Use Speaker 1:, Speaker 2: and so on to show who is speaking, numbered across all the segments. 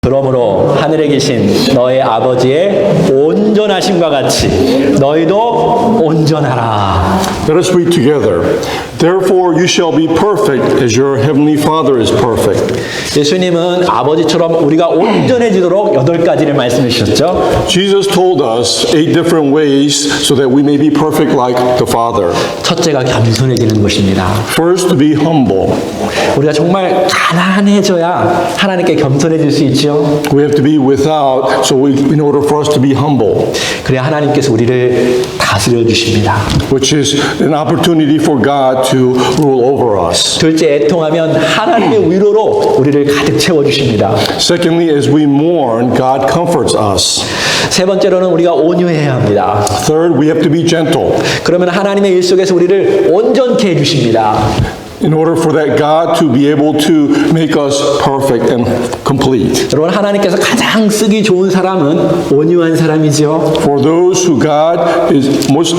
Speaker 1: 그러므로 하늘에 계신 너의 아버지의 온전하심과 같이 너희도 온전하라.
Speaker 2: Let us read together. Therefore you shall be perfect as your heavenly Father is perfect.
Speaker 1: 예수님은 아버지처럼 우리가 온전해지도록 8가지를 말씀해 주셨죠.
Speaker 2: Jesus told us 8 different ways so that we may be perfect like the Father.
Speaker 1: 첫째가 겸손해지는 것입니다.
Speaker 2: First, to be humble.
Speaker 1: 우리가 정말 가난해져야 하나님께 겸손해질 수 있죠.
Speaker 2: We have to be without in order for us to be humble,
Speaker 1: 그래야 하나님께서 우리를 다스려 주십니다.
Speaker 2: which is an opportunity for God to rule over us.
Speaker 1: 둘째, 애통하면 하나님의 위로로 우리를 가득 채워 주십니다.
Speaker 2: Secondly, as we mourn, God comforts us.
Speaker 1: 세 번째로는 우리가 온유해야 합니다.
Speaker 2: Third, we have to be gentle.
Speaker 1: 그러면 하나님의 일 속에서 우리를 온전케 해 주십니다.
Speaker 2: In order for that God to be able to make us perfect and complete.
Speaker 1: 여러분, 하나님께서 가장 쓰기 좋은 사람은 온유한 사람이죠.
Speaker 2: For those who God is most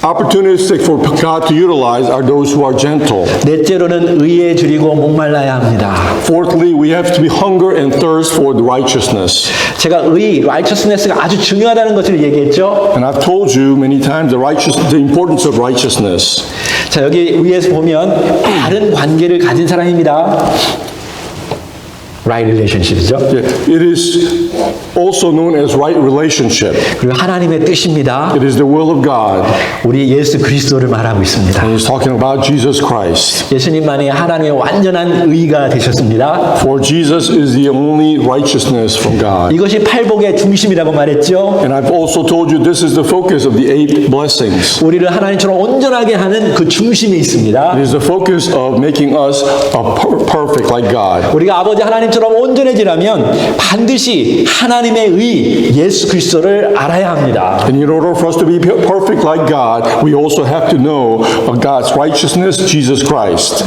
Speaker 2: opportunistic for God to utilize are those who are gentle.
Speaker 1: 넷째로는 의에 줄이고 목말라야 합니다.
Speaker 2: Fourthly, we have to be hunger and thirst for the righteousness.
Speaker 1: 제가 righteousness가 아주 중요하다는 것을 얘기했죠.
Speaker 2: And I've told you many times the importance of righteousness.
Speaker 1: 자, 여기 위에서 보면 다른 관계를 가진 사람입니다. Right relationship이죠.
Speaker 2: It is also known as right relationship.
Speaker 1: 그리고 하나님의 뜻입니다.
Speaker 2: It is the will of God.
Speaker 1: 우리 예수 그리스도를 말하고 있습니다.
Speaker 2: And he's talking about Jesus Christ.
Speaker 1: 예수님만이 하나님의 완전한 의가 되셨습니다.
Speaker 2: For Jesus is the only righteousness from God.
Speaker 1: 이것이 팔복의 중심이라고 말했죠.
Speaker 2: And I've also told you this is the focus of the 8 blessings.
Speaker 1: 우리를 하나님처럼 온전하게 하는 그 중심이 있습니다.
Speaker 2: It is the focus of making us perfect like God.
Speaker 1: 우리가 아버지 하나님처럼 온전해지려면 반드시 하나님의 의 예수 그리스도를 알아야 합니다.
Speaker 2: And in order for us to be perfect like God, we also have to know of God's righteousness, Jesus Christ.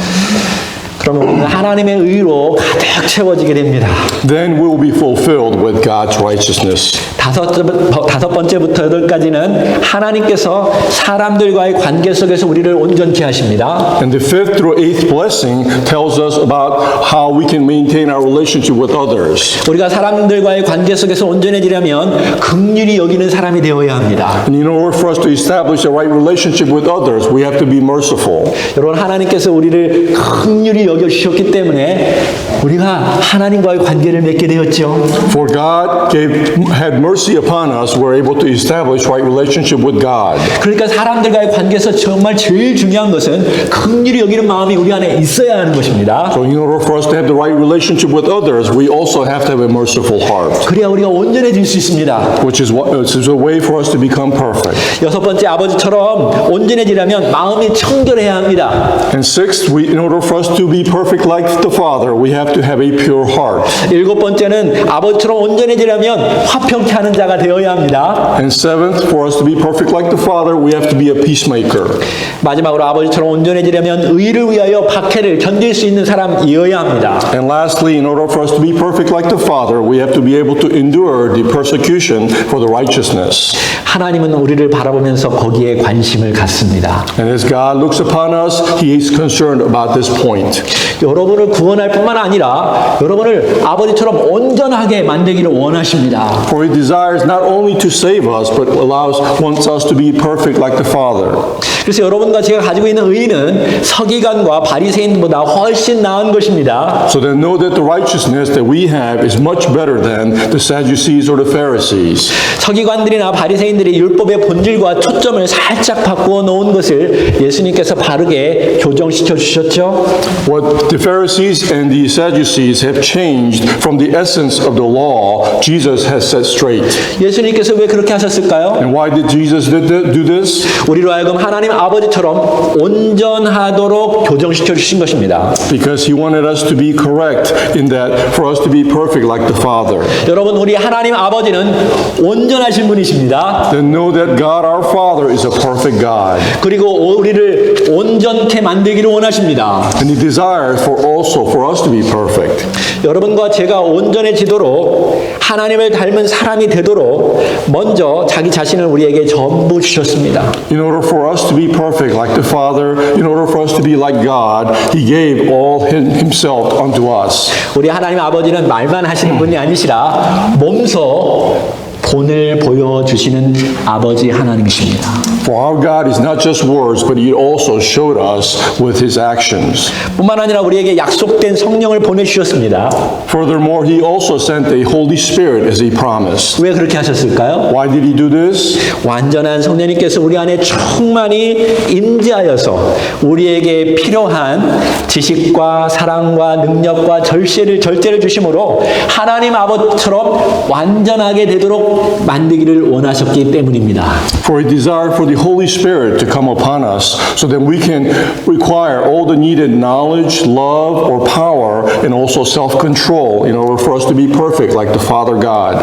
Speaker 1: 그러면 우리는 하나님의 의로 가득 채워지게 됩니다.
Speaker 2: Then we will be fulfilled with God's righteousness.
Speaker 1: 다섯 번째부터 8까지는 하나님께서 사람들과의 관계 속에서 우리를 온전케 하십니다.
Speaker 2: And the 5th through 8th blessing tells us about how we can maintain our relationship with others.
Speaker 1: 우리가 사람들과의 관계 속에서 온전해지려면 긍휼히 여기는 사람이 되어야 합니다.
Speaker 2: And in order for us to establish a right relationship with others, we have to be merciful.
Speaker 1: 여러분, 하나님께서 우리를 긍휼히 여겨주셨기 때문에 우리가 하나님과의 관계를 맺게 되었죠.
Speaker 2: For God had mercy upon us, we're able to establish right relationship with God.
Speaker 1: 그러니까 사람들과의 관계에서 정말 제일 중요한 것은 긍휼히 여기는 마음이 우리 안에 있어야 하는 것입니다.
Speaker 2: So in order for us to have the right relationship with others, we also have to have a merciful heart.
Speaker 1: 그래야 우리가 온전해질 수 있습니다.
Speaker 2: Which is a way for us to become perfect.
Speaker 1: 여섯 번째, 아버지처럼 온전해지려면 마음이 청결해야 합니다.
Speaker 2: And sixth, in order for us to be perfect like the Father, we have to have a pure heart.
Speaker 1: 일곱 번째는 아버지처럼 온전해지려면 화평케 하는 자가 되어야 합니다.
Speaker 2: And seventh, for us to be perfect like the Father, we have to be a peacemaker.
Speaker 1: 마지막으로 아버지처럼 온전해지려면 의를 위하여 박해를 견딜 수 있는 사람이어야 합니다.
Speaker 2: And lastly, in order for us to be perfect like the Father, we have to be able to endure the persecution for the righteousness.
Speaker 1: 하나님은 우리를 바라보면서 거기에 관심을 갖습니다.
Speaker 2: And as God looks upon us, He is concerned about this point.
Speaker 1: 여러분을 구원할 뿐만 아니라 여러분을 아버지처럼 온전하게 만들기를 원하십니다.
Speaker 2: For He desires not only to save us, but wants us to be perfect like the Father.
Speaker 1: 그래서 여러분과 제가 가지고 있는 의는 서기관과 바리새인보다 훨씬 나은 것입니다.
Speaker 2: So then know that the righteousness that we have is much better than the Sadducees or the Pharisees.
Speaker 1: 서기관들이나 바리새인들이 율법의 본질과 초점을 살짝 바꾸어 놓은 것을 예수님께서 바르게 교정시켜 주셨죠.
Speaker 2: What the Pharisees and the Sadducees have changed from the essence of the law, Jesus has set straight.
Speaker 1: 예수님께서 왜 그렇게 하셨을까요?
Speaker 2: And why did Jesus do this?
Speaker 1: 우리로 하여금 하나님 아버지처럼 온전하도록 교정시켜 주신 것입니다.
Speaker 2: Because He wanted us to be correct in that, for us to be perfect like the Father.
Speaker 1: 여러분, 우리 하나님 아버지는 온전하신 분이십니다.
Speaker 2: Then know that God our Father is a perfect God.
Speaker 1: 그리고 우리를 온전케 만들기를 원하십니다.
Speaker 2: And He desires for us to be perfect.
Speaker 1: 여러분과 제가 온전해지도록 하나님을 닮은 사람이 되도록 먼저 자기 자신을 우리에게 전부 주셨습니다.
Speaker 2: In order for us to be perfect like the Father, in order for us to be like God, He gave all Himself unto us.
Speaker 1: 우리 하나님 아버지는 말만 하시는 분이 아니시라 몸소 본을 보여주시는 아버지 하나님이십니다.
Speaker 2: For our God is not just words, but He also showed us with His actions.
Speaker 1: 뿐만 아니라 우리에게 약속된 성령을 보내주셨습니다.
Speaker 2: Furthermore, He also sent a Holy Spirit as He promised.
Speaker 1: 왜 그렇게 하셨을까요?
Speaker 2: Why did He do this?
Speaker 1: 완전한 성령님께서 우리 안에 충만히 임재하여서 우리에게 필요한 지식과 사랑과 능력과 절제를 주심으로 하나님 아버지처럼 완전하게 되도록 만들기를 원하셨기 때문입니다.
Speaker 2: For He desired for the Holy Spirit to come upon us so that we can acquire all the needed knowledge, love, or power, and also self-control in order for us to be perfect like the Father God.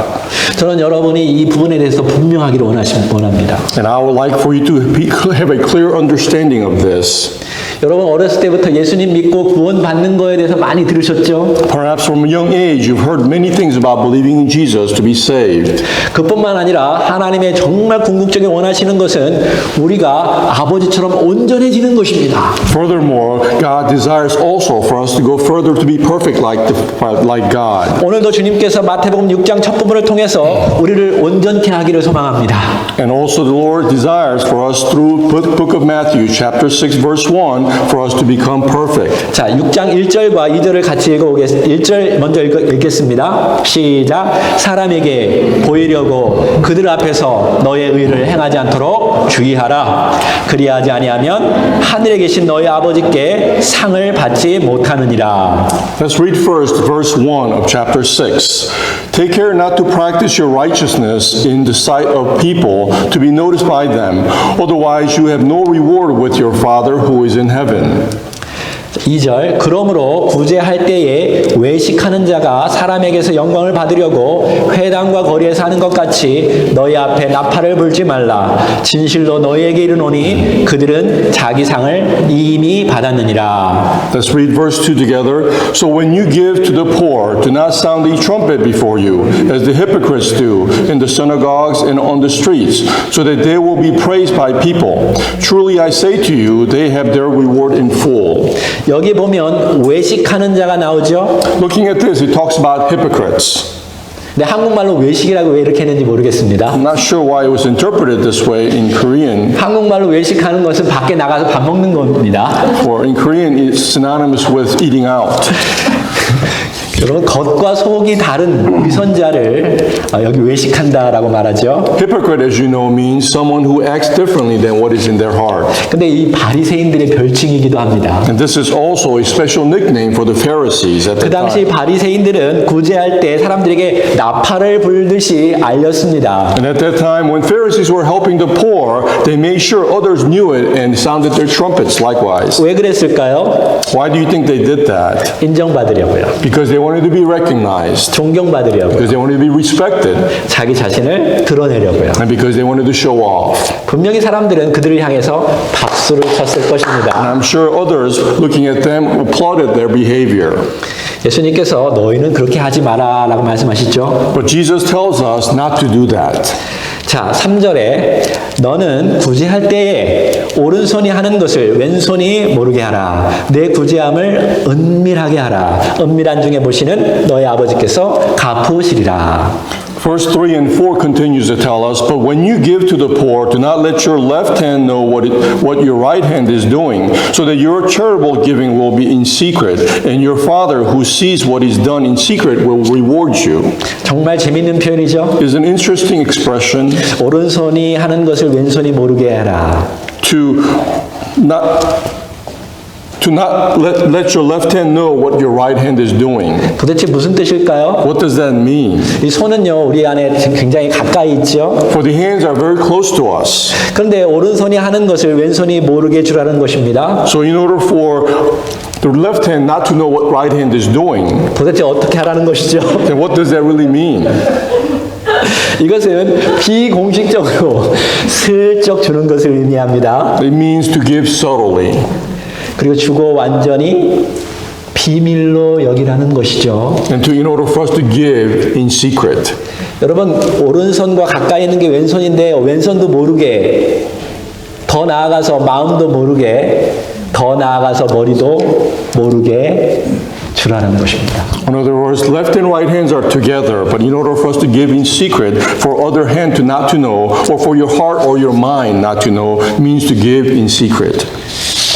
Speaker 1: 저는 여러분이 이 부분에 대해서 분명하기를 원합니다.
Speaker 2: And I would like for you to have a clear understanding of this.
Speaker 1: 여러분 어렸을 때부터 예수님 믿고 구원받는 거에 대해서 많이 들으셨죠?
Speaker 2: Perhaps from a young age you've heard many things about believing in Jesus to be saved.
Speaker 1: 그뿐만 아니라 하나님의 정말 궁극적인 원하시는 것은 우리가 아버지처럼 온전해지는 것입니다.
Speaker 2: Furthermore, God desires also for us to go further to be perfect like God.
Speaker 1: 오늘도 주님께서 마태복음 6장 첫 부분을 통해서 우리를 온전케 하기를 소망합니다.
Speaker 2: And also the Lord desires for us through book of Matthew chapter 6 verse 1 for us to become perfect.
Speaker 1: 자, 6장 1절과 2절을 같이 읽어보겠습니다. 1절 먼저 읽겠습니다. 시작. 사람에게 보이려고 그들 앞에서 너의 의를 행하지 않도록 주의하라. 그리하지 아니하면 하늘에 계신 너의 아버지께 상을 받지 못하느니라.
Speaker 2: Let's read first verse 1 of chapter 6. Take care not to practice your righteousness in the sight of people to be noticed by them. Otherwise you have no reward with your Father who is in heaven.
Speaker 1: 2절 그러므로 구제할 때에 외식하는 자가 사람에게서 영광을 받으려고 회당과 거리에서 하는 것 같이 너희 앞에 나팔을 불지 말라. 진실로 너희에게 이르노니 그들은 자기 상을 이미 받았느니라.
Speaker 2: Let's read verse 2 together. So when you give to the poor, do not sound a trumpet before you, as the hypocrites do in the synagogues and on the streets, so that they will be praised by people. Truly I say to you, they have their reward in full.
Speaker 1: 여기 보면 외식하는 자가 나오죠.
Speaker 2: Looking at this, it talks about hypocrites.
Speaker 1: 근데 한국말로 외식이라고 왜 이렇게 했는지 모르겠습니다.
Speaker 2: I'm not sure why it was interpreted this way in Korean.
Speaker 1: 한국말로 외식하는 것은 밖에 나가서 밥 먹는 겁니다.
Speaker 2: For in Korean, it's synonymous with eating out.
Speaker 1: 여러분 겉과 속이 다른 위선자를 여기 외식한다라고 말하죠.
Speaker 2: Hypocrite, as you know, means someone who acts differently than what is in their heart.
Speaker 1: 근데 이 바리새인들의 별칭이기도 합니다.
Speaker 2: And this is also a special nickname for the Pharisees at
Speaker 1: 그
Speaker 2: that
Speaker 1: 당시
Speaker 2: time.
Speaker 1: 바리새인들은 구제할 때 사람들에게 나팔을 불듯이 알렸습니다.
Speaker 2: And at that time, when Pharisees were helping the poor, they made sure others knew it and sounded their trumpets likewise.
Speaker 1: 왜 그랬을까요?
Speaker 2: Why do you think they did that?
Speaker 1: 인정받으려고요.
Speaker 2: Because they wanted to be recognized.
Speaker 1: 존경받으려고요.
Speaker 2: Because they wanted to be respected.
Speaker 1: 자기 자신을 드러내려고요.
Speaker 2: And because they wanted to show off.
Speaker 1: 분명히 사람들은 그들을 향해서 박수를 쳤을 것입니다.
Speaker 2: And I'm sure others looking at them applauded their behavior.
Speaker 1: 예수님께서 너희는 그렇게 하지 마라 라고 말씀하시죠.
Speaker 2: But Jesus tells us not to do that.
Speaker 1: 자, 3절에 너는 구제할 때에 오른손이 하는 것을 왼손이 모르게 하라. 내 구제함을 은밀하게 하라. 은밀한 중에 보시는 너의 아버지께서 갚으시리라.
Speaker 2: Verse 3 and 4 continues to tell us, but when you give to the poor, do not let your left hand know what your right hand is doing, so that your charitable giving will be in secret, and your Father who sees what is done in secret will reward you.
Speaker 1: 정말 재밌는 표현이죠.
Speaker 2: Is an interesting expression.
Speaker 1: 오른손이 하는 것을 왼손이 모르게 해라.
Speaker 2: To not let your left hand know what your right hand is doing.
Speaker 1: 도대체 무슨 뜻일까요?
Speaker 2: What does that mean?
Speaker 1: 이 손은요, 우리 안에 지금 굉장히 가까이 있죠.
Speaker 2: For the hands are very close to us.
Speaker 1: 그런데 오른손이 하는 것을 왼손이 모르게 주라는 것입니다.
Speaker 2: So in order for the left hand not to know what right hand is doing,
Speaker 1: 도대체 어떻게 하라는 것이죠?
Speaker 2: then what does that really mean?
Speaker 1: 이것은 비공식적으로 슬쩍 주는 것을 의미합니다.
Speaker 2: It means to give subtly.
Speaker 1: 그리고 주고 완전히 비밀로 여기라는 것이죠.
Speaker 2: And in order for us to give in secret.
Speaker 1: 여러분, 오른손과 가까이 있는 게 왼손인데 왼손도 모르게, 더 나아가서 마음도 모르게, 더 나아가서 머리도 모르게 주라는 것입니다.
Speaker 2: In other words, left and right hands are together, but in order for us to give in secret, for other hand to not to know, or for your heart or your mind not to know, means to give in secret.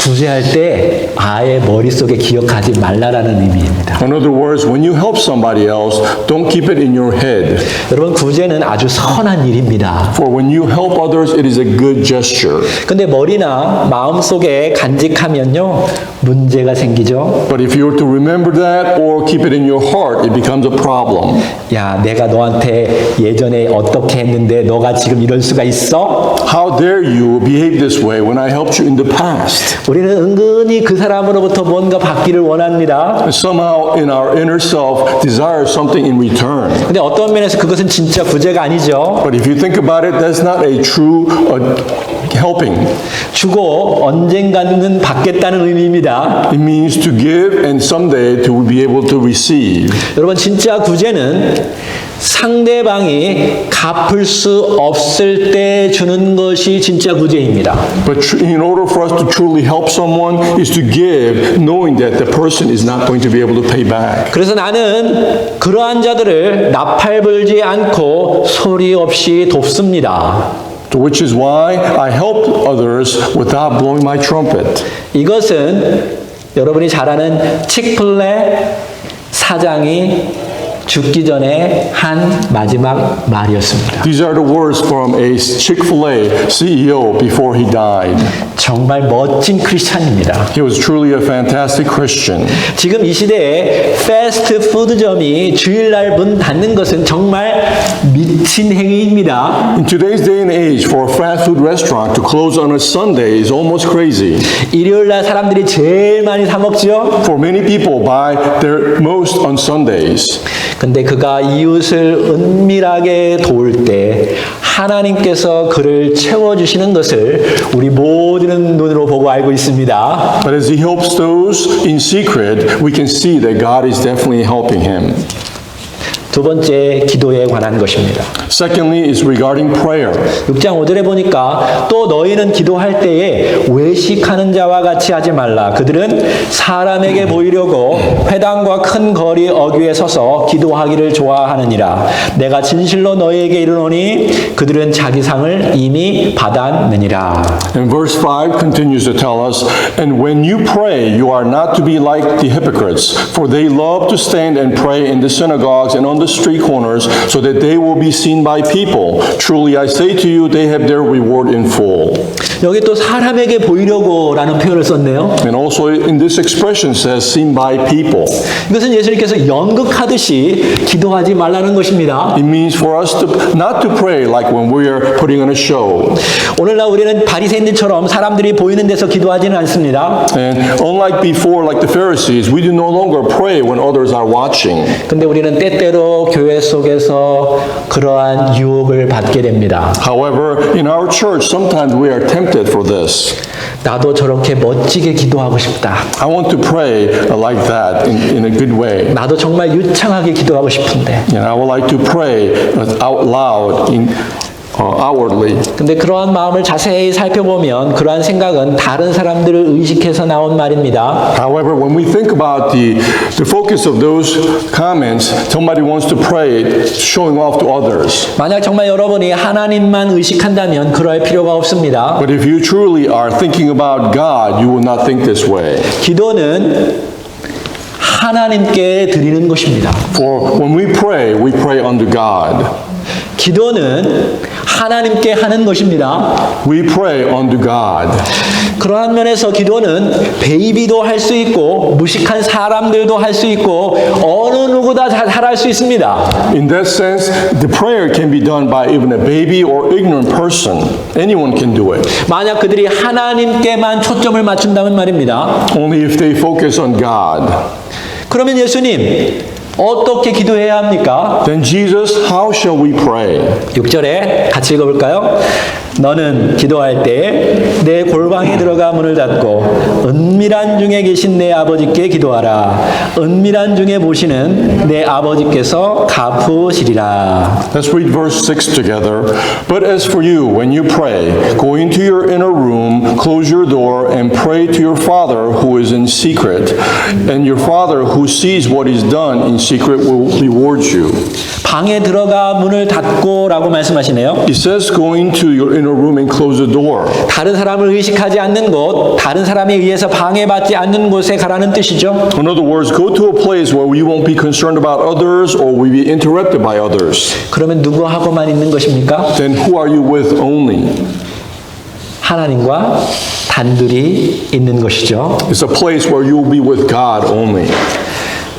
Speaker 1: 구제할 때 아예 머릿속에 기억하지 말라라는 의미입니다.
Speaker 2: In other words, when you help somebody else, don't keep it in your head.
Speaker 1: 여러분, 구제는 아주 선한 일입니다.
Speaker 2: For when you help others, it is a good gesture.
Speaker 1: 근데 머리나 마음속에 간직하면요, 문제가 생기죠.
Speaker 2: But if you were to remember that or keep it in your heart, it becomes a problem.
Speaker 1: 야, 내가 너한테 예전에 어떻게 했는데 너가 지금 이럴 수가 있어?
Speaker 2: How dare you behave this way when I helped you in the past?
Speaker 1: 우리는 은근히 그 사람으로부터 뭔가 받기를 원합니다.
Speaker 2: And somehow in our inner self desires something in return.
Speaker 1: 근데 어떤 면에서 그것은 진짜 구제가 아니죠.
Speaker 2: But if you think about it, that's not a true helping.
Speaker 1: 주고 언젠가는 받겠다는 의미입니다.
Speaker 2: It means to give and someday to be able to receive.
Speaker 1: 여러분, 진짜 구제는 상대방이 갚을 수 없을 때 주는 것이 진짜 구제입니다.
Speaker 2: But in order for us to truly help someone is to give knowing that the person is not going to be able to pay back.
Speaker 1: 그래서 나는 그러한 자들을 나팔 불지 않고 소리 없이 돕습니다.
Speaker 2: Which is why I helped others without blowing my trumpet.
Speaker 1: 이것은 여러분이 잘 아는 칙플레 사장이 죽기 전에 한 마지막 말이었습니다.
Speaker 2: These are the words from a Chick-fil-A CEO before he died.
Speaker 1: 정말 멋진 크리스찬입니다.
Speaker 2: He was truly a fantastic Christian.
Speaker 1: 지금 이 시대에 패스트푸드점이 주일날 문 닫는 것은 정말 미친 행위입니다.
Speaker 2: In today's day and age, for a fast food restaurant to close on a Sunday is almost crazy.
Speaker 1: 일요일날 사람들이 제일 많이 사 먹죠.
Speaker 2: For many people buy their most on Sundays.
Speaker 1: 근데 그가 이웃을 은밀하게 도울 때 하나님께서 그를 채워주시는 것을 우리 모두는 눈으로 보고 알고 있습니다.
Speaker 2: But as he helps those in secret, we can see that God is definitely helping him.
Speaker 1: 두 번째, 기도에 관한 것입니다.
Speaker 2: Secondly is regarding prayer.
Speaker 1: 6장 5절에 보니까 또 너희는 기도할 때에 외식하는 자와 같이 하지 말라. 그들은 사람에게 보이려고 회당과 큰 거리 어귀에 서서 기도하기를 좋아하느니라. 내가 진실로 너희에게 이르노니 그들은 자기 상을 이미 받았느니라.
Speaker 2: And verse 5 continues to tell us, And when you pray, you are not to be like the hypocrites, for they love to stand and pray in the synagogues and on the street corners, so that they will be seen by people. Truly I say to you, they have their reward in full.
Speaker 1: 여기 또 사람에게 보이려고라는 표현을 썼네요.
Speaker 2: And also in this expression says, seen by people.
Speaker 1: 이것은 예수님께서 연극하듯이 기도하지 말라는 것입니다.
Speaker 2: It means for us to not to pray like when we are putting on a show.
Speaker 1: 오늘날 우리는 바리새인들처럼 사람들이 보이는 데서 기도하지는 않습니다.
Speaker 2: And unlike before, like the Pharisees, we do no longer pray when others are watching.
Speaker 1: 근데 우리는 때때로 교회 속에서 그러한 유혹을 받게 됩니다.
Speaker 2: However, in our church, sometimes we are tempted for this.
Speaker 1: 나도 저렇게 멋지게 기도하고 싶다.
Speaker 2: I want to pray like that in a good way.
Speaker 1: 나도 정말 유창하게 기도하고 싶은데.
Speaker 2: And I would like to pray out loud outwardly.
Speaker 1: 근데 그러한 마음을 자세히 살펴보면 그러한 생각은 다른 사람들을 의식해서 나온 말입니다.
Speaker 2: However, when we think about the focus of those comments, somebody wants to pray showing off to others.
Speaker 1: 만약 정말 여러분이 하나님만 의식한다면 그럴 필요가 없습니다.
Speaker 2: But if you truly are thinking about God, you will not think this way.
Speaker 1: 기도는 하나님께 드리는 것입니다.
Speaker 2: For when we pray unto God.
Speaker 1: 기도는 하나님께 하는 것입니다.
Speaker 2: We pray unto God.
Speaker 1: 그러한 면에서 기도는 베이비도 할 수 있고 무식한 사람들도 할 수 있고 어느 누구나 잘할 수 있습니다.
Speaker 2: In that sense, the prayer can be done by even a baby or ignorant person. Anyone can do it.
Speaker 1: 만약 그들이 하나님께만 초점을 맞춘다면 말입니다.
Speaker 2: Only if they focus on God.
Speaker 1: 그러면 예수님 어떻게 기도해야 합니까?
Speaker 2: Then Jesus, how shall we pray?
Speaker 1: 6절에 같이 읽어볼까요? 너는 기도할 때 내 골방에 들어가 문을 닫고 은밀한 중에 계신 내 아버지께 기도하라. 은밀한 중에 보시는 내 아버지께서 갚으시리라.
Speaker 2: Let's read verse 6 together. But as for you, when you pray, go into your inner room, close your door, and pray to your Father who is in secret. And your Father who sees what is done in secret will reward you.
Speaker 1: 방에 들어가 문을 닫고라고 말씀하시네요.
Speaker 2: He says, go into your inner room and close the door.
Speaker 1: 다른 사람을 의식하지 않는 곳, 다른 사람에 의해서 방해받지 않는 곳에 가라는 뜻이죠.
Speaker 2: In other words, go to a place where you won't be concerned about others or will be interrupted by others.
Speaker 1: 그러면 누구하고만 있는 것입니까?
Speaker 2: Then who are you with only?
Speaker 1: 하나님과 단둘이 있는 것이죠.
Speaker 2: It's a place where you will be with God only.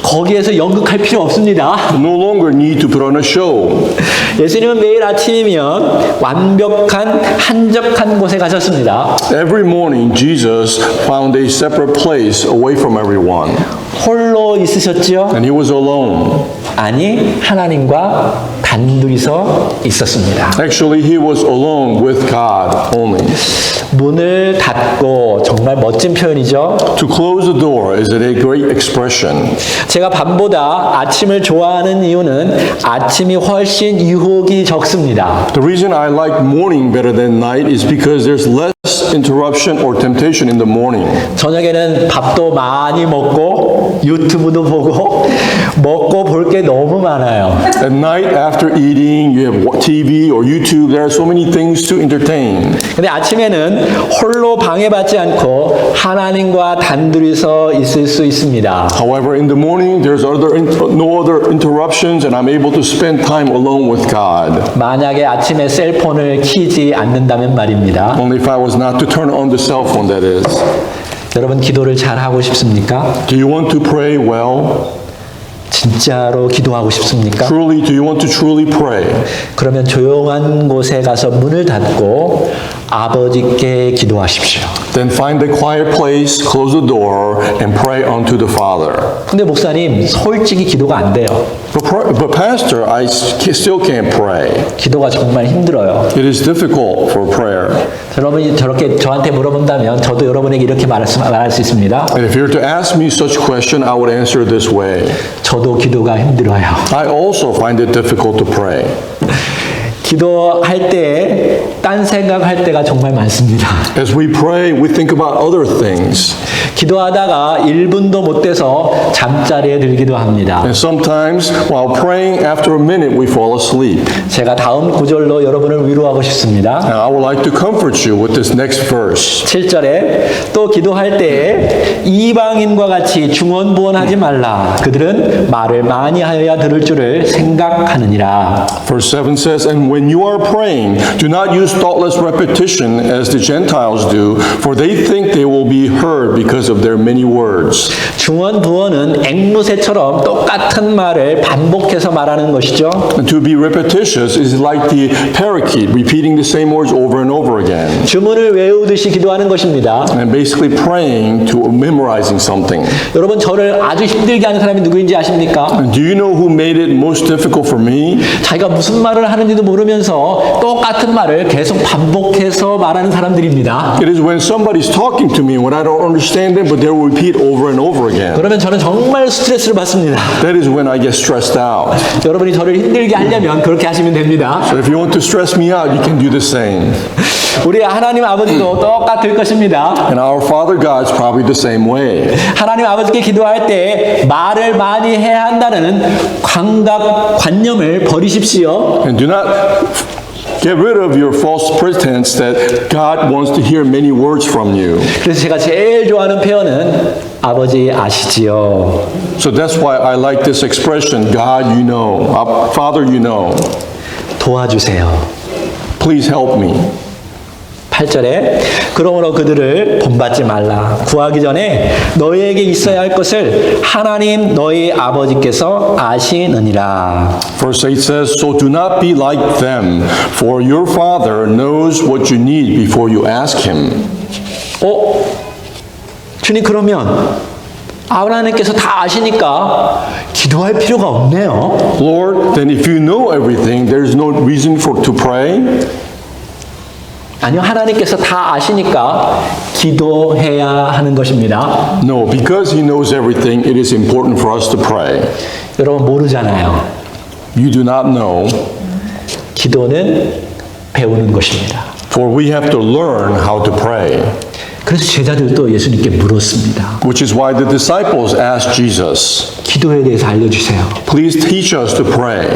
Speaker 1: 거기에서 연극할 필요 없습니다.
Speaker 2: You no longer need to put on a show.
Speaker 1: 예수님은 매일 아침이면 완벽한 한적한 곳에 가셨습니다.
Speaker 2: Every morning, Jesus found a separate place away from everyone.
Speaker 1: 홀로 있으셨지요?
Speaker 2: And he was alone.
Speaker 1: 아니, 하나님과 단둘이서 있었습니다.
Speaker 2: Actually, he was alone with God only.
Speaker 1: 문을 닫고, 정말 멋진 표현이죠.
Speaker 2: To close the door is a great expression.
Speaker 1: 제가 밤보다 아침을 좋아하는 이유는 아침이 훨씬 유혹이 적습니다.
Speaker 2: The reason I like morning better than night is because there's less interruption or temptation in the morning.
Speaker 1: 저녁에는 밥도 많이 먹고 유튜브도 보고 먹고 볼 게 너무 많아요.
Speaker 2: At night, after eating, you have TV or YouTube. There are so many things to entertain.
Speaker 1: 근데 아침에는 홀로 방해받지 않고 하나님과 단둘이서 있을 수 있습니다.
Speaker 2: However, in the morning, there's no other interruptions, and I'm able to spend time alone with God.
Speaker 1: 만약에 아침에 셀폰을 켜지 않는다면 말입니다.
Speaker 2: Only if I was not to turn on the cell phone, that is.
Speaker 1: 여러분 기도를 잘 하고 싶습니까?
Speaker 2: Do you want to pray well?
Speaker 1: 진짜로 기도하고 싶습니까?
Speaker 2: Truly, do you want to truly pray?
Speaker 1: 그러면 조용한 곳에 가서 문을 닫고 아버지께 기도하십시오.
Speaker 2: Then find a quiet place, close the door, and pray unto the Father.
Speaker 1: 근데 목사님, 솔직히 기도가 안 돼요.
Speaker 2: But Pastor, I still can't pray.
Speaker 1: 기도가 정말 힘들어요.
Speaker 2: It is difficult for prayer.
Speaker 1: 여러분이 저렇게 저한테 물어본다면 저도 여러분에게 이렇게 말할 수 있습니다.
Speaker 2: And if you were to ask me such question, I would answer this way.
Speaker 1: 저도 기도가 힘들어요.
Speaker 2: I also find it difficult to pray.
Speaker 1: 기도할 때 딴 생각할 때가 정말 많습니다.
Speaker 2: As we pray, we think about other things.
Speaker 1: 기도하다가 1분도 못 돼서 잠자리에 들기도 합니다.
Speaker 2: And sometimes, while praying, after a minute, we fall asleep.
Speaker 1: 제가 다음 구절로 여러분을 위로하고 싶습니다.
Speaker 2: Now, I would like to comfort you with this next verse.
Speaker 1: 7절에 또 기도할 때 이방인과 같이 중언부언하지 말라. 그들은 말을 많이 하여야 들을 줄을 생각하느니라.
Speaker 2: Verse 7 says, And when you are praying, do not use thoughtless repetition as the Gentiles do, for they think they will be heard because of their many words.
Speaker 1: 중언부언은 앵무새처럼 똑같은 말을 반복해서 말하는 것이죠.
Speaker 2: And to be repetitious is like the parakeet, repeating the same words over and over again.
Speaker 1: 주문을 외우듯이 기도하는 것입니다.
Speaker 2: And basically praying to memorizing something.
Speaker 1: 여러분 저를 아주 힘들게 하는 사람이 누구인지 아십니까?
Speaker 2: And do you know who made it most difficult for me?
Speaker 1: 자기가 무슨 말을 하는지도 모르면서 똑같은 말을 계속 반복해서 말하는 사람들입니다.
Speaker 2: It is when somebody's talking to me when I don't understand them, but they will repeat over and over again.
Speaker 1: 그러면 저는 정말 스트레스를 받습니다.
Speaker 2: That is when I get stressed out.
Speaker 1: 여러분이 저를 힘들게 하려면 그렇게 하시면 됩니다.
Speaker 2: So if you want to stress me out, you can do the same.
Speaker 1: 우리 하나님 아버지도 똑같을 것입니다.
Speaker 2: And our Father God is probably the same way.
Speaker 1: 하나님 아버지께 기도할 때 말을 많이 해야 한다는 관념을 버리십시오.
Speaker 2: And do not get rid of your false pretense that God wants to hear many words from you.
Speaker 1: 그래서 제가 제일 좋아하는 표현은 아버지 아시지요.
Speaker 2: So that's why I like this expression, God, you know. Father, you know.
Speaker 1: 도와주세요.
Speaker 2: Please help me.
Speaker 1: 8절에 그러므로 그들을 본받지 말라. 구하기 전에 너희에게 있어야 할 것을 하나님 너희 아버지께서 아시느니라.
Speaker 2: Verse 8 says, So do not be like them, for your Father knows what you need before you ask Him.
Speaker 1: 주님 그러면 하나님께서 다 아시니까 기도할 필요가 없네요.
Speaker 2: Lord, then if you know everything, there is no reason to pray.
Speaker 1: 아니요, 하나님께서 다 아시니까 기도해야 하는 것입니다.
Speaker 2: No, because He knows everything, it is important for us to pray.
Speaker 1: 여러분 모르잖아요.
Speaker 2: You do not know,
Speaker 1: 기도는 배우는 것입니다.
Speaker 2: for we have to learn how to pray.
Speaker 1: 그래서 제자들도 예수님께 물었습니다.
Speaker 2: Which is why the disciples asked Jesus,
Speaker 1: 기도에 대해서 알려주세요.
Speaker 2: please teach us to pray.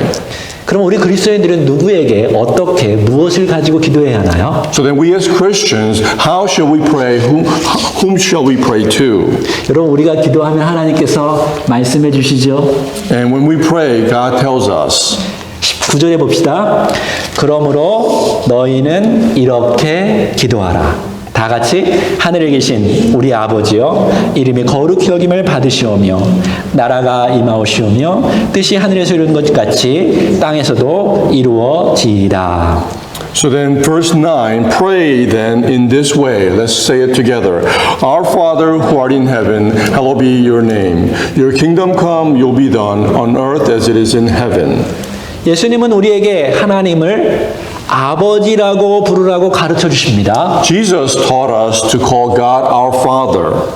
Speaker 1: 그럼 우리 그리스도인들은 누구에게 어떻게 무엇을 가지고 기도해야 하나요?
Speaker 2: So then we as Christians, how shall we pray? Whom shall we pray to?
Speaker 1: 여러분 우리가 기도하면 하나님께서 말씀해 주시죠.
Speaker 2: And when we pray, God tells us,
Speaker 1: 19절에 봅시다. 그러므로 너희는 이렇게 기도하라. 다 같이 하늘에 계신 우리 아버지여 이름이 거룩히 여김을 받으시오며 나라가 임하오시오며 뜻이 하늘에서 이루는 것 같이 땅에서도 이루어지이다.
Speaker 2: So then, verse 9, pray then in this way. Let's say it together. Our Father who art in heaven, hallowed be your name. Your kingdom come, your will be done on earth as it is in heaven.
Speaker 1: 예수님은 우리에게 하나님을 아버지라고 부르라고 가르쳐 주십니다.
Speaker 2: Jesus taught us to call God our Father.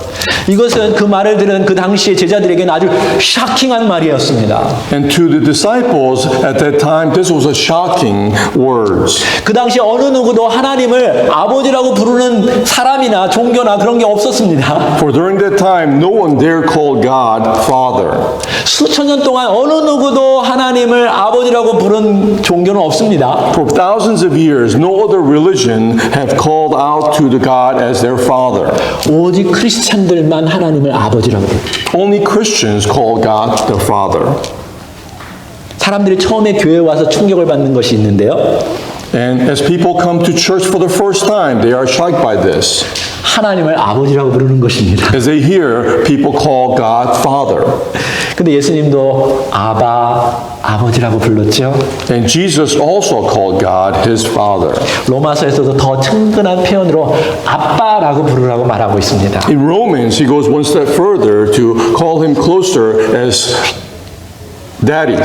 Speaker 1: 이것은 그 말을 들은 그 당시의 제자들에게는 아주 쇼킹한 말이었습니다.
Speaker 2: And to the disciples at that time, this was a shocking words.
Speaker 1: 그 당시 어느 누구도 하나님을 아버지라고 부르는 사람이나 종교나 그런 게 없었습니다.
Speaker 2: For during that time, no one dare call God Father.
Speaker 1: 수천 년 동안 어느 누구도 하나님을 아버지라고 부른 종교는 없습니다.
Speaker 2: For thousands of years, no other religion have called out to the God as their Father.
Speaker 1: 오직 크리스찬들만 하나님을 아버지라고 부릅니다.
Speaker 2: Only Christians call God the Father.
Speaker 1: 사람들이 처음에 교회에 와서 충격을 받는 것이 있는데요.
Speaker 2: And as people come to church for the first time, they are shocked by this.
Speaker 1: 하나님을 아버지라고 부르는 것입니다.
Speaker 2: As they hear people call God Father.
Speaker 1: 근데 예수님도 아버지라고 불렀죠.
Speaker 2: And Jesus also called God His Father.
Speaker 1: 로마서에서도 더 친근한 표현으로 아빠라고 부르라고 말하고 있습니다.
Speaker 2: In Romans, He goes one step further to call Him closer as Daddy.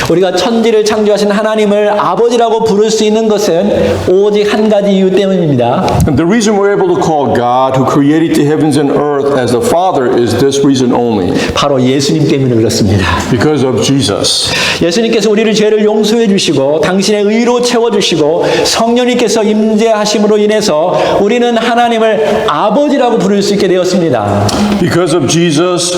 Speaker 1: 우리가 천지를 창조하신 하나님을 아버지라고 부를 수 있는 것은 오직 한 가지 이유 때문입니다.
Speaker 2: And the reason we're able to call God who created the heavens and earth as the Father is this reason only.
Speaker 1: 바로 예수님 때문에 그렇습니다.
Speaker 2: Because of Jesus.
Speaker 1: 예수님께서 우리를 죄를 용서해 주시고 당신의 의로 채워 주시고 성령님께서 임재하심으로 인해서 우리는 하나님을 아버지라고 부를 수 있게 되었습니다.
Speaker 2: Because of Jesus,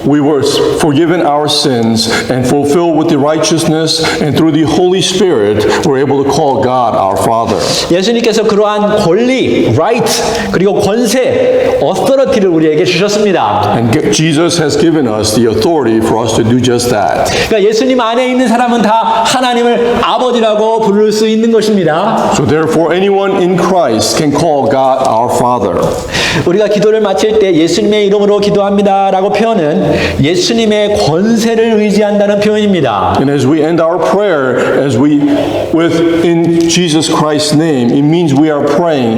Speaker 2: we were forgiven our sins and filled with the righteousness, and through the Holy Spirit, we're able to call God our Father.
Speaker 1: 예수님께서 그러한 권리, right, 그리고 권세, authority를 우리에게 주셨습니다.
Speaker 2: And Jesus has given us the authority for us to do just that.
Speaker 1: 그러니까 예수님 안에 있는 사람은 다 하나님을 아버지라고 부를 수 있는 것입니다.
Speaker 2: So therefore, anyone in Christ can call God our Father.
Speaker 1: 우리가 기도를 마칠 때 예수님의 이름으로 기도합니다라고 표현은 예수님의 권세를 의지한다는 표현입니다.
Speaker 2: And as we end our prayer, in Jesus Christ's name, it means we are praying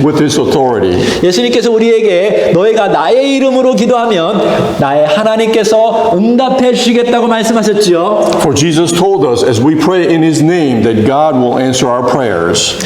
Speaker 2: with His authority.
Speaker 1: 예수님께서 우리에게 너희가 나의 이름으로 기도하면 나의 하나님께서 응답해 주시겠다고 말씀하셨지요.
Speaker 2: For Jesus told us, as we pray in His name, that God will answer our prayers.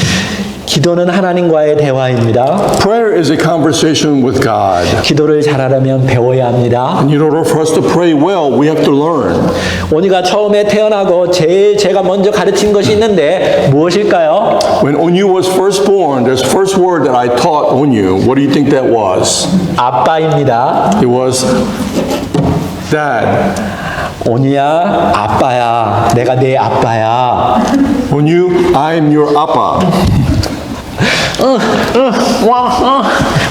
Speaker 1: 기도는 하나님과의 대화입니다.
Speaker 2: Prayer is a conversation with God.
Speaker 1: 기도를 잘하려면 배워야 합니다.
Speaker 2: And in order for us to pray well, we have to learn.
Speaker 1: 오니가 처음에 태어나고 제가 먼저 가르친 것이 있는데 무엇일까요?
Speaker 2: When Onyu was first born, the first word that I taught Onyu, what do you think that was?
Speaker 1: 아빠입니다.
Speaker 2: It was Dad.
Speaker 1: 온유야, 아빠야. 내가 네 아빠야.
Speaker 2: Onyu, I am your appa.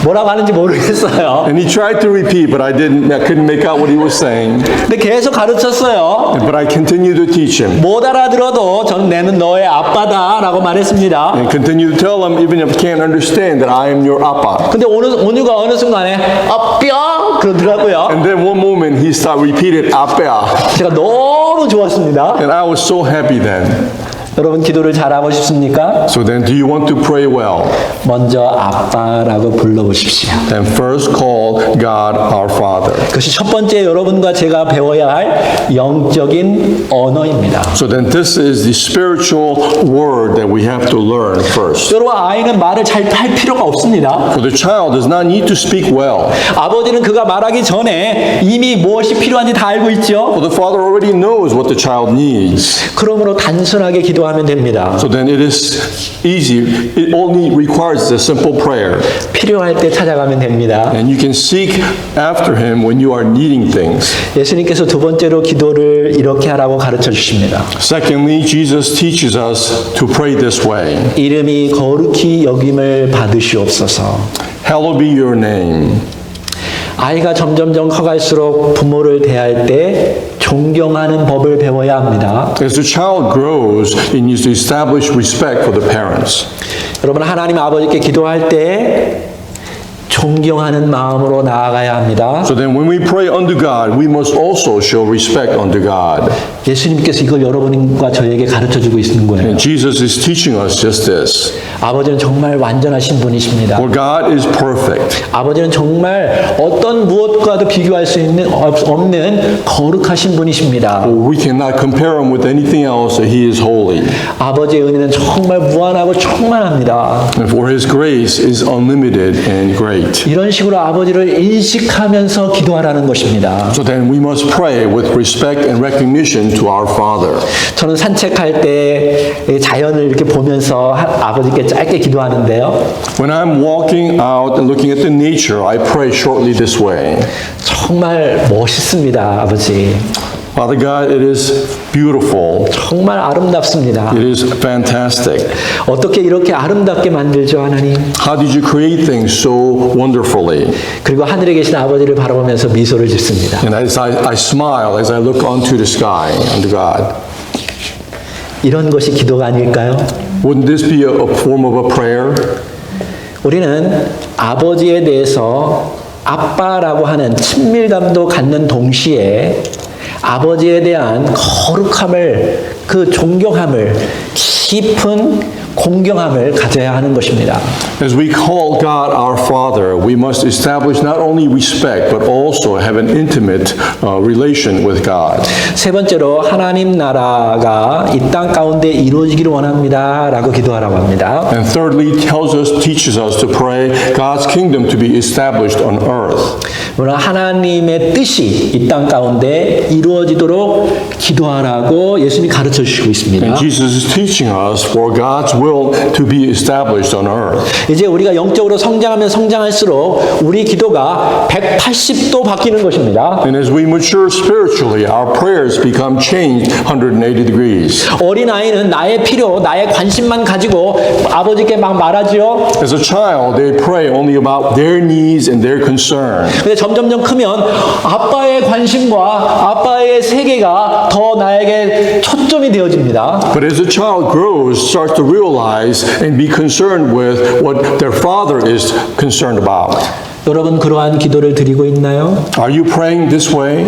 Speaker 1: 뭐라고 하는지 모르겠어요.
Speaker 2: And he tried to repeat, but I couldn't make out what he was saying.
Speaker 1: 근데 계속 가르쳤어요.
Speaker 2: But I continued to teach him.
Speaker 1: 못 알아들어도 저는 내는 너의 아빠다라고 말했습니다.
Speaker 2: And continued to tell him, even if he can't understand, that I am your appa.
Speaker 1: 근데 온유가 어느 순간에 아빠 그러더라고요.
Speaker 2: And then one moment he repeated appa.
Speaker 1: 제가 너무 좋았습니다.
Speaker 2: And I was so happy then.
Speaker 1: 여러분 기도를 잘하고 싶습니까?
Speaker 2: So then, do you want to pray well?
Speaker 1: 먼저 아빠라고 불러보십시오.
Speaker 2: Then first call God our Father.
Speaker 1: 그것이 첫 번째 여러분과 제가 배워야 할 영적인 언어입니다.
Speaker 2: So then, this is the spiritual word that we have to learn first.
Speaker 1: 여러분 아이는 말을 잘 할 필요가 없습니다.
Speaker 2: For the child does not need to speak well.
Speaker 1: 아버지는 그가 말하기 전에 이미 무엇이 필요한지 다 알고 있죠.
Speaker 2: For the father already knows what the child needs.
Speaker 1: 그러므로 단순하게 기도하면 됩니다.
Speaker 2: So then it is easy. It only requires a simple prayer.
Speaker 1: 필요할 때 찾아가면 됩니다.
Speaker 2: And you can seek after him when you are needing things.
Speaker 1: 예수님께서 두 번째로 기도를 이렇게 하라고 가르쳐 주십니다.
Speaker 2: Secondly, Jesus teaches us to pray this way.
Speaker 1: 이름이 거룩히 여김을 받으시옵소서.
Speaker 2: Hallowed be your name.
Speaker 1: 아이가 점점점 커갈수록 부모를 대할 때 존경하는 법을 배워야 합니다.
Speaker 2: As the child grows, it needs to establish respect for the parents.
Speaker 1: 여러분 하나님 아버지께 기도할 때 존경하는 마음으로 나아가야 합니다.
Speaker 2: So then when we pray unto God, we must also show respect unto God.
Speaker 1: 예수님께서 이걸 여러분과 저에게 가르쳐주고 있는 거예요.
Speaker 2: And Jesus is teaching us just this.
Speaker 1: 아버지는 정말 완전하신 분이십니다.
Speaker 2: For God is perfect.
Speaker 1: 아버지는 정말 어떤 무엇과도 비교할 수 없는 거룩하신 분이십니다.
Speaker 2: We cannot compare him with anything else that he is holy.
Speaker 1: 아버지의 은혜는 정말 무한하고 충만합니다.
Speaker 2: And for his grace is unlimited and great.
Speaker 1: 이런 식으로 아버지를 인식하면서 기도하라는 것입니다.
Speaker 2: So then we must pray with respect and recognition to our Father.
Speaker 1: 저는 산책할 때 자연을 이렇게 보면서 아버지께 짧게 기도하는데요.
Speaker 2: When I'm walking out and looking at the nature, I pray shortly this way.
Speaker 1: 정말 멋있습니다, 아버지.
Speaker 2: Father God, it is beautiful.
Speaker 1: 정말 아름답습니다.
Speaker 2: It is fantastic.
Speaker 1: 어떻게 이렇게 아름답게 만들죠, 하나님?
Speaker 2: How did you create things so wonderfully?
Speaker 1: 그리고 하늘에 계신 아버지를 바라보면서 미소를 짓습니다.
Speaker 2: And as I smile as I look onto the sky, unto God.
Speaker 1: 이런 것이 기도가 아닐까요?
Speaker 2: Wouldn't this be a form of a prayer?
Speaker 1: 우리는 아버지에 대해서 아빠라고 하는 친밀감도 갖는 동시에 아버지에 대한 거룩함을, 그 존경함을, 깊은 공경함을 가져야 하는 것입니다.
Speaker 2: As we call God our Father, we must establish not only respect, but also have an intimate relation with God.
Speaker 1: 세 번째로 하나님 나라가 이 땅 가운데 이루어지기를 원합니다 라고 기도하라고 합니다.
Speaker 2: And thirdly, teaches us to pray God's kingdom to be established on earth.
Speaker 1: 물론 하나님의 뜻이 이 땅 가운데 이루어지도록 기도하라고 예수님이 가르쳐 주시고 있습니다.
Speaker 2: And Jesus is teaching us for God's will to be established on earth.
Speaker 1: 이제 우리가 영적으로 성장하면 성장할수록 우리 기도가 180도 바뀌는 것입니다.
Speaker 2: And as we mature spiritually, our prayers become changed 180 degrees.
Speaker 1: 어린 아이는 나의 필요, 나의 관심만 가지고 아버지께 막 말하지요.
Speaker 2: As a child, they pray only about their needs and their concern.
Speaker 1: 근데 점점점 크면 아빠의 관심과 아빠의 세계가 더 나에게 초점이 되어집니다.
Speaker 2: But as a child grows, starts to realize and be concerned with what their father is concerned about.
Speaker 1: 여러분 그러한 기도를 드리고 있나요?
Speaker 2: Are you praying this way?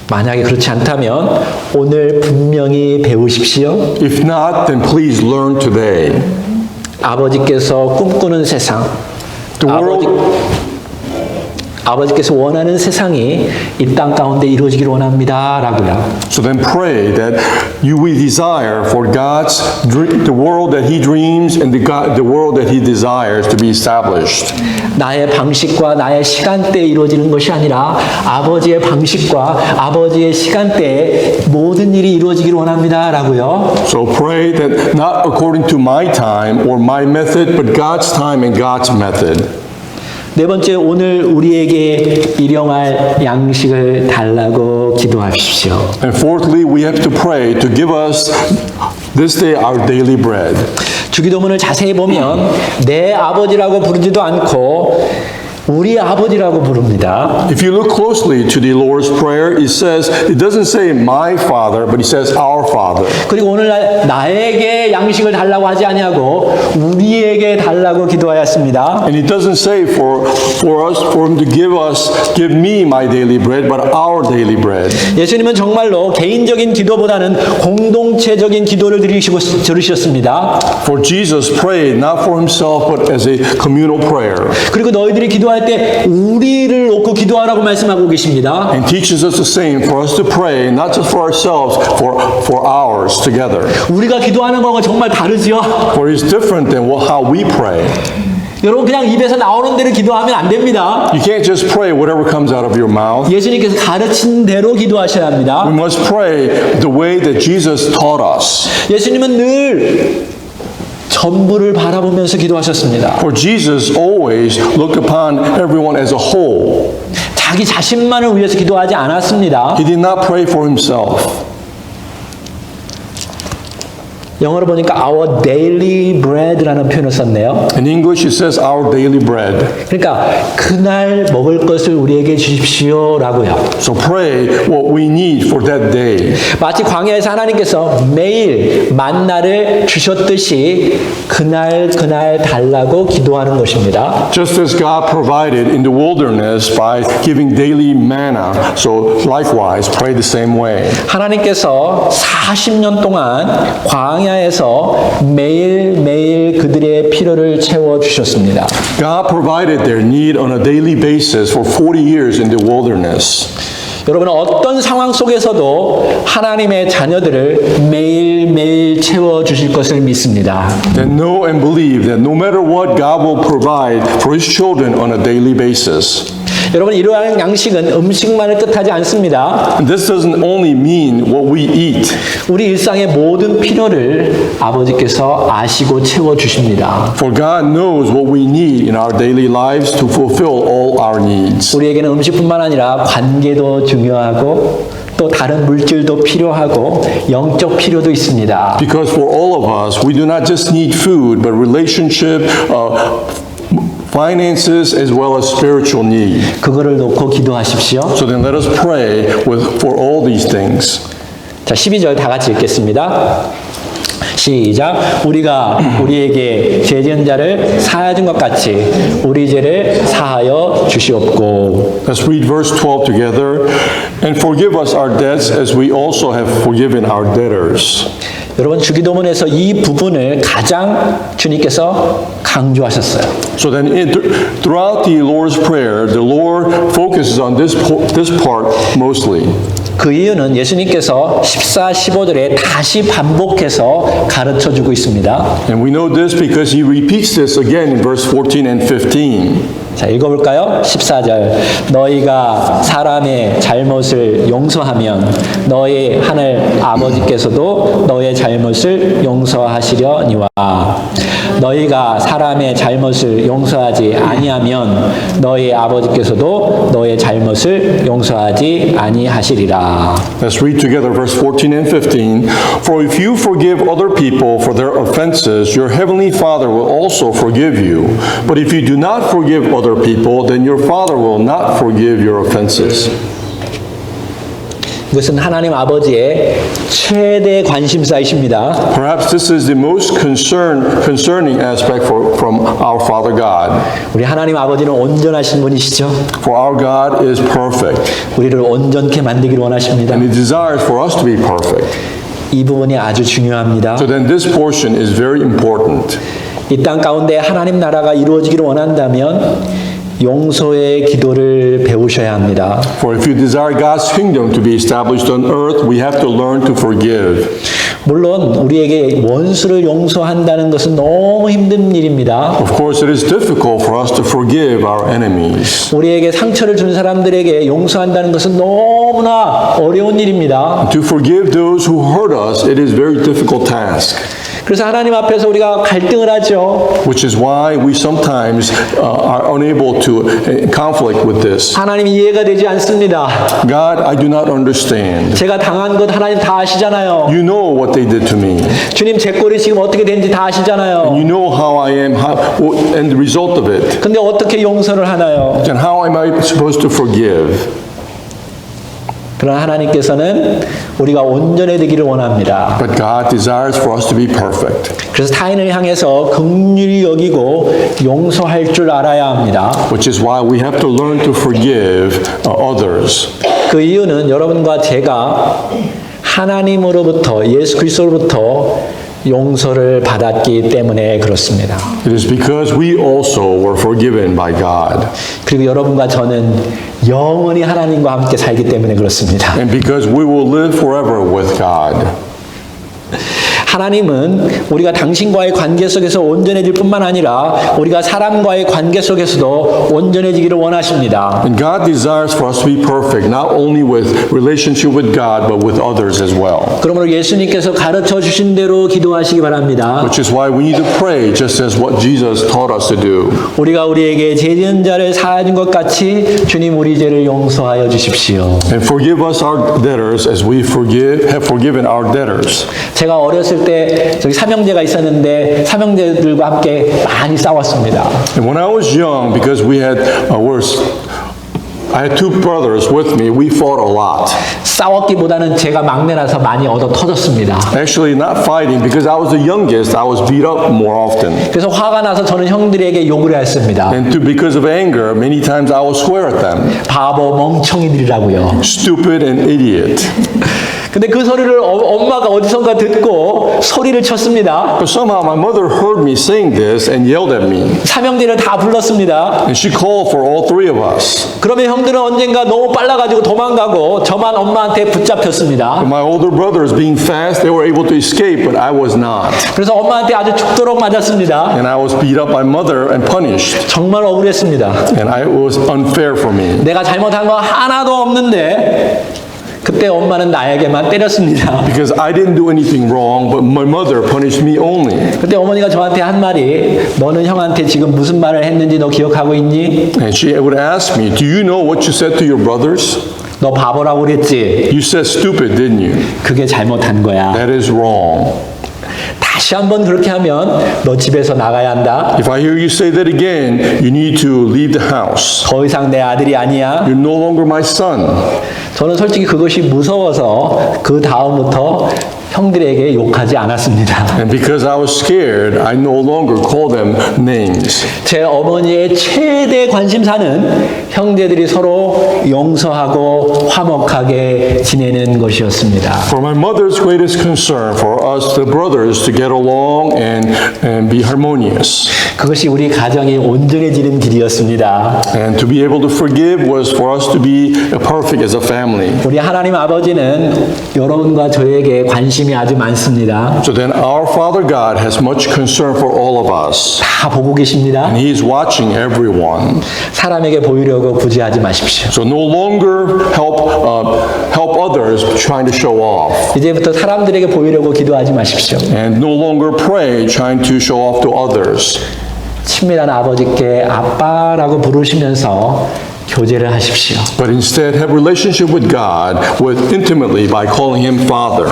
Speaker 1: 만약에 그렇지 않다면 오늘 분명히 배우십시오.
Speaker 2: If not, then please learn today.
Speaker 1: 아버지께서 꿈꾸는 세상,
Speaker 2: The world,
Speaker 1: 아버지께서 원하는 세상이 이 땅 가운데 이루어지기를 원합니다 라고요.
Speaker 2: so then pray that you will desire for the world that He dreams and the world that He desires to be established.
Speaker 1: 나의 방식과 나의 시간대에 이루어지는 것이 아니라 아버지의 방식과 아버지의 시간대에 모든 일이 이루어지기를 원합니다 라고요.
Speaker 2: So pray that not according to my time or my method, but God's time and God's method.
Speaker 1: 네 번째, 오늘 우리에게 일용할 양식을 달라고 기도하십시오.
Speaker 2: And fourthly, we have to pray to give us this day our daily bread.
Speaker 1: 주기도문을 자세히 보면 내 아버지라고 부르지도 않고 우리 아버지라고 부릅니다.
Speaker 2: If you look closely to the Lord's Prayer, it doesn't say my Father, but it says our Father.
Speaker 1: 그리고 오늘날 나에게 양식을 달라고 하지 아니하고 우리에게 달라고 기도하였습니다.
Speaker 2: And it doesn't say for him to give me my daily bread, but our daily bread.
Speaker 1: 예수님은 정말로 개인적인 기도보다는 공동체적인 기도를 들으셨습니다.
Speaker 2: For Jesus prayed not for himself, but as a communal prayer.
Speaker 1: 그리고 너희들이 기도할 때 우리를 놓고 기도하라고 말씀하고 계십니다.
Speaker 2: And teaches us the same for us to pray, not just for ourselves, for ours together.
Speaker 1: 우리가 기도하는 거가 정말 다르죠.
Speaker 2: For it's different than how we pray.
Speaker 1: 여러분 그냥 입에서 나오는 대로 기도하면 안 됩니다.
Speaker 2: You can't just pray whatever comes out of your mouth.
Speaker 1: 예수님께서 가르친 대로 기도하셔야 합니다.
Speaker 2: We must pray the way that Jesus taught us.
Speaker 1: 예수님은 늘 전부를 바라보면서 기도하셨습니다.
Speaker 2: For Jesus always looked upon everyone as a whole.
Speaker 1: 자기 자신만을 위해서 기도하지 않았습니다.
Speaker 2: He did not pray for himself.
Speaker 1: 영어로 보니까 our daily bread라는 표현을 썼네요.
Speaker 2: In English it says our daily bread.
Speaker 1: 그러니까 그날 먹을 것을 우리에게 주십시오라고요.
Speaker 2: So pray what we need for that day.
Speaker 1: 마치 광야에서 하나님께서 매일 만나를 주셨듯이 그날 달라고 기도하는 것입니다.
Speaker 2: Just as God provided in the wilderness by giving daily manna, so likewise pray the same way.
Speaker 1: 하나님께서 40년 동안 광야에서 매일매일 그들의 필요를 채워주셨습니다.
Speaker 2: God provided their need on a daily basis for 40 years in the wilderness.
Speaker 1: 여러분은 어떤 상황 속에서도 하나님의 자녀들을 매일매일 채워주실 것을 믿습니다.
Speaker 2: Then know and believe that no matter what, God will provide for His children on a daily basis.
Speaker 1: 여러분 이러한 양식은 음식만을 뜻하지 않습니다.
Speaker 2: And this doesn't only mean what we eat.
Speaker 1: 우리 일상의 모든 필요를 아버지께서 아시고 채워주십니다.
Speaker 2: For God knows what we need in our daily lives to fulfill all our needs.
Speaker 1: 우리에게는 음식뿐만 아니라 관계도 중요하고 또 다른 물질도 필요하고 영적 필요도 있습니다.
Speaker 2: Because for all of us, we do not just need food, but relationship, finances, as well as spiritual need.
Speaker 1: 그거를 놓고 기도하십시오.
Speaker 2: So then let us pray for all these things.
Speaker 1: 자, 12절 다 같이 읽겠습니다. 시작. 우리가 우리에게 죄 지은 자를 사하여 준 것 같이 우리 죄를 사하여 주시옵고.
Speaker 2: Let's read verse 12 together. And forgive us our debts as we also have forgiven our debtors.
Speaker 1: 여러분 주기도문에서 이 부분을 가장 주님께서 강조하셨어요.
Speaker 2: So then throughout the Lord's Prayer, the Lord focuses on this part mostly.
Speaker 1: 그 이유는 예수님께서 14, 15절에 다시 반복해서 가르쳐주고 있습니다.
Speaker 2: And we know this because He repeats this again in verse 14 and 15.
Speaker 1: 자, 읽어볼까요? 14절. 너희가 사람의 잘못을 용서하면 너희 하늘 아버지께서도 너의 잘못을 용서하시려니와 너희가 사람의 잘못을 용서하지 아니하면 너희 아버지께서도 너의 잘못을 용서하지 아니하시리라.
Speaker 2: Let's read together verse 14 and 15. For if you forgive other people for their offenses, your heavenly Father will also forgive you. But if you do not forgive other people, then your Father will not forgive your offenses.
Speaker 1: 이것은 하나님 아버지의 최대 관심사이십니다.
Speaker 2: Perhaps this is the most concerning aspect from our Father God.
Speaker 1: 우리 하나님 아버지는 온전하신 분이시죠.
Speaker 2: For our God is perfect,
Speaker 1: 우리를 온전케 만들기를 원하십니다.
Speaker 2: and He desires for us to be perfect.
Speaker 1: 이 부분이 아주 중요합니다.
Speaker 2: So then this portion is very important.
Speaker 1: 이 땅 가운데 하나님 나라가 이루어지기를 원한다면 용서의 기도를 배우셔야 합니다.
Speaker 2: For if you desire God's kingdom to be established on earth, we have to learn to forgive.
Speaker 1: 물론 우리에게 원수를 용서한다는 것은 너무 힘든 일입니다.
Speaker 2: Of course, it is difficult for us to forgive our enemies.
Speaker 1: 우리에게 상처를 준 사람들에게 용서한다는 것은 너무나 어려운 일입니다.
Speaker 2: To forgive those who hurt us, it is a very difficult task.
Speaker 1: 그래서 하나님 앞에서 우리가 갈등을 하죠.
Speaker 2: which is why we sometimes are unable to conflict with this.
Speaker 1: 하나님 이해가 되지 않습니다.
Speaker 2: God, I do not understand.
Speaker 1: 제가 당한 것 하나님 다 아시잖아요.
Speaker 2: You know what they did to me.
Speaker 1: 주님 제 꼴이 지금 어떻게 되는지 다 아시잖아요.
Speaker 2: You know how I am and the result of it.
Speaker 1: 근데 어떻게 용서를 하나요?
Speaker 2: And how am I supposed to forgive?
Speaker 1: 그러나 하나님께서는 우리가 온전해지기를 원합니다.
Speaker 2: But God desires for us to be perfect,
Speaker 1: 그래서 타인을 향해서 긍휼히 여기고 용서할 줄 알아야 합니다.
Speaker 2: which is why we have to learn to forgive others.
Speaker 1: 그 이유는 여러분과 제가 하나님으로부터 예수 그리스도로부터 용서를 받았기 때문에 그렇습니다.
Speaker 2: It is because we also were forgiven by God,
Speaker 1: 그리고 여러분과 저는 영원히 하나님과 함께 살기 때문에 그렇습니다.
Speaker 2: and because we will live forever with God.
Speaker 1: 하나님은 우리가 당신과의 관계 속에서 온전해질 뿐만 아니라 우리가 사람과의 관계 속에서도 온전해지기를 원하십니다.
Speaker 2: And God desires for us to be perfect, not only with relationship with God, but with others as well.
Speaker 1: 그러므로 예수님께서 가르쳐 주신 대로 기도하시기 바랍니다.
Speaker 2: Which is why we need to pray just as what Jesus taught us to do.
Speaker 1: 우리가 우리에게 죄 지은 자를 사하준 것 같이 주님 우리 죄를 용서하여 주십시오.
Speaker 2: And forgive us our debtors as we have forgiven our debtors.
Speaker 1: 제가 어렸을 때 저기 삼형제가 있었는데 삼형제들과 함께 많이 싸웠습니다.
Speaker 2: And when I was young, because I had two brothers with me, we fought a lot.
Speaker 1: 싸웠기보다는 제가 막내라서 많이 얻어 터졌습니다.
Speaker 2: Actually, not fighting, because I was the youngest, I was beat up more often.
Speaker 1: 그래서 화가 나서 저는 형들에게 욕을 했습니다.
Speaker 2: And because of anger, many times I would swear at them.
Speaker 1: 바보 멍청이들이라고요.
Speaker 2: Stupid and idiot.
Speaker 1: 근데 그 소리를 엄마가 어디선가 듣고 소리를 쳤습니다.
Speaker 2: But somehow my mother heard me saying this and yelled at me.
Speaker 1: 삼형제를 다 불렀습니다.
Speaker 2: And she called for all three of us.
Speaker 1: 그러면 형들은 언젠가 너무 빨라가지고 도망가고 저만 엄마한테 붙잡혔습니다.
Speaker 2: My older brothers, being fast, they were able to escape, but I was not.
Speaker 1: 그래서 엄마한테 아주 죽도록 맞았습니다.
Speaker 2: And I was beat up by mother and punished.
Speaker 1: 정말 억울했습니다.
Speaker 2: And it was unfair for me.
Speaker 1: 내가 잘못한 거 하나도 없는데 그때 엄마는 나에게만 때렸습니다.
Speaker 2: Because I didn't do anything wrong, but my mother punished me only.
Speaker 1: 그때 어머니가 저한테 한 말이 너는 형한테 지금 무슨 말을 했는지 너 기억하고 있니?
Speaker 2: And she would ask me, do you know what you said to your brothers?
Speaker 1: 너 바보라고 그랬지?
Speaker 2: You said stupid, didn't you?
Speaker 1: 그게 잘못한 거야.
Speaker 2: That is wrong.
Speaker 1: 다시 한번 그렇게 하면 너 집에서 나가야 한다.
Speaker 2: If I hear you say that again, you need to leave the house.
Speaker 1: 더 이상 내 아들이 아니야.
Speaker 2: You're no longer my son.
Speaker 1: 저는 솔직히 그것이 무서워서 그 다음부터 형들에게 욕하지 않았습니다.
Speaker 2: And because I was scared, I no longer call them names.
Speaker 1: 제 어머니의 최대 관심사는 형제들이 서로 용서하고 화목하게 지내는 것이었습니다.
Speaker 2: For my mother's greatest concern for us, the brothers, to get along and be harmonious.
Speaker 1: 그것이 우리 가정이 온전해지는 길이었습니다.
Speaker 2: And to be able to forgive was for us to be perfect as a family.
Speaker 1: 우리 하나님 아버지는 여러분과 저에게 관심이 아주 많습니다.
Speaker 2: So then our Father God has much concern for all of us.
Speaker 1: 다 보고 계십니다.
Speaker 2: And He is watching everyone.
Speaker 1: 사람에게 보이려고 굳이 하지 마십시오.
Speaker 2: So no longer help others trying to show off.
Speaker 1: 이제부터 사람들에게 보이려고 기도하지 마십시오.
Speaker 2: And no longer pray trying to show off to others.
Speaker 1: 친밀한 아버지께 아빠라고 부르시면서 교제를 하십시오.
Speaker 2: But instead have relationship with God intimately by calling Him Father.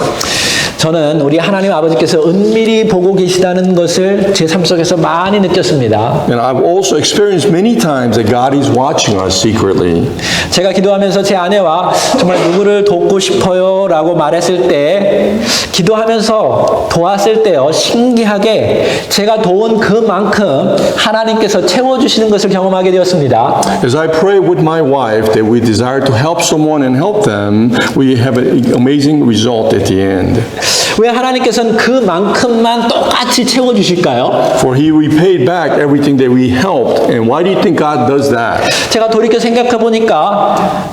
Speaker 1: 저는 우리 하나님 아버지께서 은밀히 보고 계시다는 것을 제 삶 속에서 많이 느꼈습니다.
Speaker 2: And I've also experienced many times that God is watching us secretly.
Speaker 1: 제가 기도하면서 제 아내와 정말 누구를 돕고 싶어요 라고 말했을 때 기도하면서 도왔을 때요 신기하게 제가 도운 그만큼 하나님께서 채워주시는 것을 경험하게 되었습니다.
Speaker 2: As I pray with my wife that we desire to help someone and help them, we have an amazing result at the end.
Speaker 1: 왜 하나님께서는 그만큼만 똑같이 채워주실까요?
Speaker 2: For He repaid back everything that we helped. And why do you think God does that?
Speaker 1: 제가 돌이켜 생각해 보니까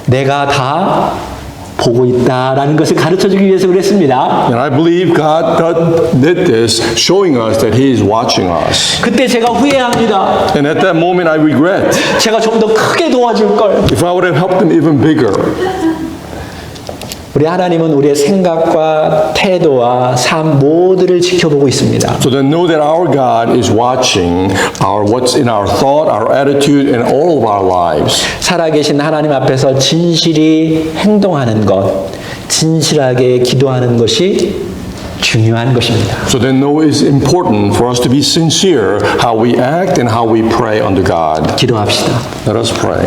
Speaker 1: 내가 다 보고 있다라는 것을 가르쳐주기 위해서 그랬습니다.
Speaker 2: And I believe God did this, showing us that He is watching us.
Speaker 1: 그때 제가 후회합니다.
Speaker 2: And at that moment, I regret.
Speaker 1: 제가 좀 더 크게 도와줄 걸.
Speaker 2: If I would have helped them even bigger.
Speaker 1: 우리 하나님은 우리의 생각과 태도와 삶 모두를 지켜보고 있습니다.
Speaker 2: So then know that our God is watching what's in our thought, our attitude, and all of our lives.
Speaker 1: 살아계신 하나님 앞에서 진실이 행동하는 것, 진실하게 기도하는 것이 중요한 것입니다.
Speaker 2: So then know it's important for us to be sincere how we act and how we pray unto God.
Speaker 1: 기도합시다.
Speaker 2: Let us pray.